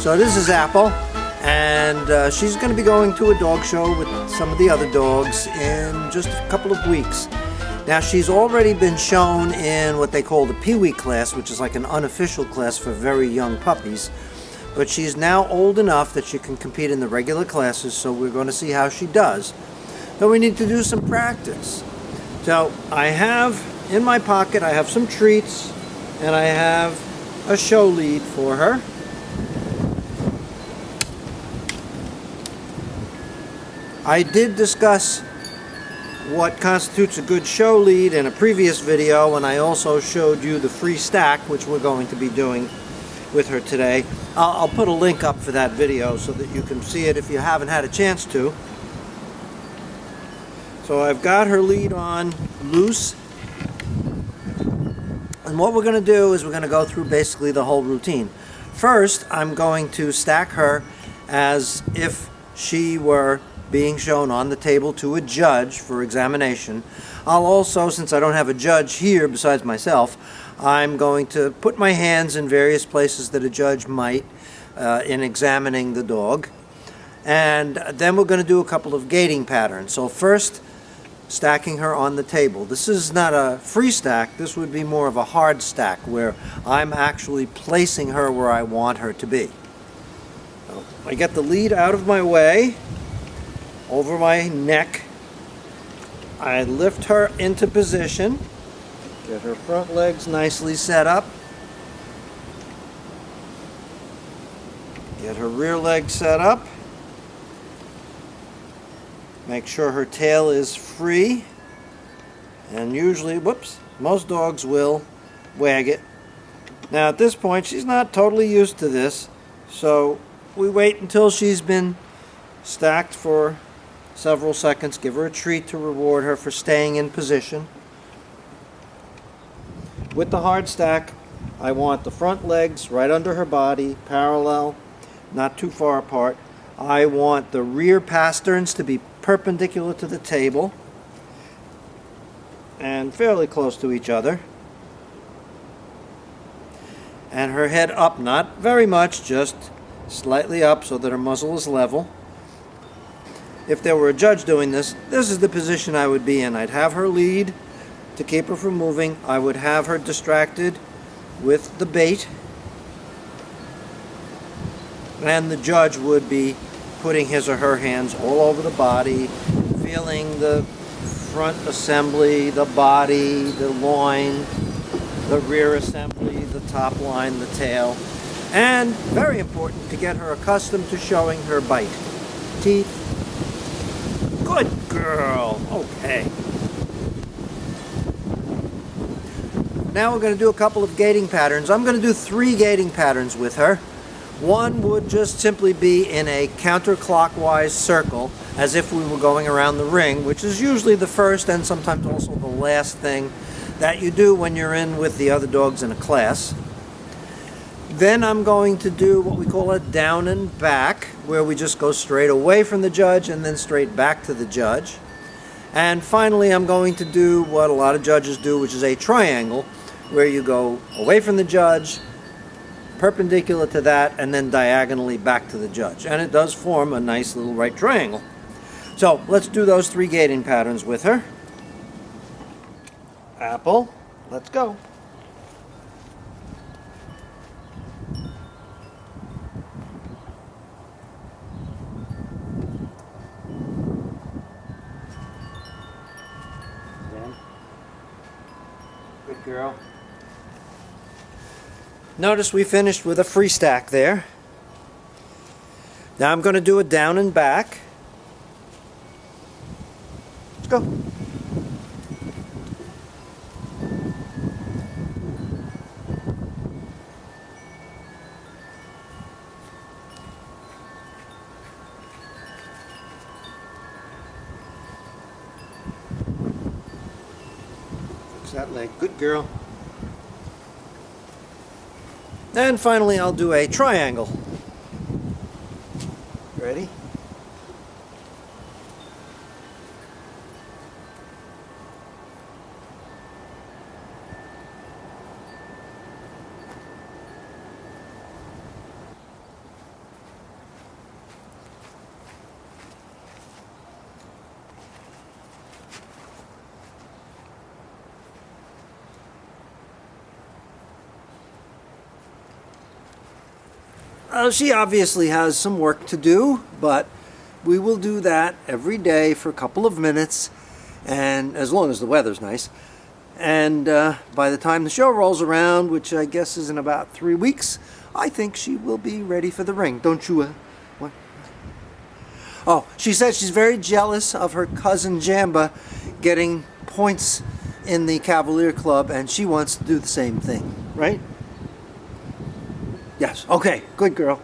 So this is Apple, and she's going to be going to a dog show with some of the other dogs in just a couple of weeks. Now, she's already been shown in what they call the Pee-wee class, which is like an unofficial class for very young puppies. But she's now old enough that she can compete in the regular classes, so we're going to see how she does. So we need to do some practice. So I have in my pocket, I have some treats, and I have a show lead for her. I did discuss what constitutes a good show lead in a previous video, and I also showed you the free stack, which we're going to be doing with her today. I'll put a link up for that video so that you can see it if you haven't had a chance to. So I've got her lead on loose, and what we're going to do is we're going to go through basically the whole routine. First, I'm going to stack her as if she were being shown on the table to a judge for examination. I'll also, since I don't have a judge here besides myself, I'm going to put my hands in various places that a judge might in examining the dog. And then we're going to do a couple of gating patterns. So first, stacking her on the table. This is not a free stack. This would be more of a hard stack where I'm actually placing her where I want her to be. So I get the lead out of my way, over my neck. I lift her into position, get her front legs nicely set up, get her rear legs set up, make sure her tail is free, and usually, most dogs will wag it. Now at this point she's not totally used to this, so we wait until she's been stacked for several seconds, give her a treat to reward her for staying in position. With the hard stack, I want the front legs right under her body, parallel, not too far apart. I want the rear pasterns to be perpendicular to the table and fairly close to each other. And her head up, not very much, just slightly up so that her muzzle is level. If there were a judge doing this, this is the position I would be in. I'd have her lead to keep her from moving. I would have her distracted with the bait. And the judge would be putting his or her hands all over the body, feeling the front assembly, the body, the loin, the rear assembly, the top line, the tail. And very important to get her accustomed to showing her bite. Teeth. Good girl. Okay. Now we're going to do a couple of gating patterns. I'm going to do 3 gating patterns with her. One would just simply be in a counterclockwise circle, as if we were going around the ring, which is usually the first and sometimes also the last thing that you do when you're in with the other dogs in a class. Then I'm going to do what we call a down and back, where we just go straight away from the judge and then straight back to the judge. And finally, I'm going to do what a lot of judges do, which is a triangle, where you go away from the judge, perpendicular to that, and then diagonally back to the judge. And it does form a nice little right triangle. So let's do those 3 gating patterns with her. Apple, let's go. Good girl. Notice we finished with a free stack there. Now I'm going to do a down and back. Let's go. Fix that leg. Good girl. And finally, I'll do a triangle. Ready? She obviously has some work to do, but we will do that every day for a couple of minutes, and as long as the weather's nice. And by the time the show rolls around, which I guess is in about 3 weeks, I think she will be ready for the ring. Don't you? What? Oh, she said she's very jealous of her cousin Jamba getting points in the Cavalier Club, and she wants to do the same thing, right? Yes. Okay, good girl.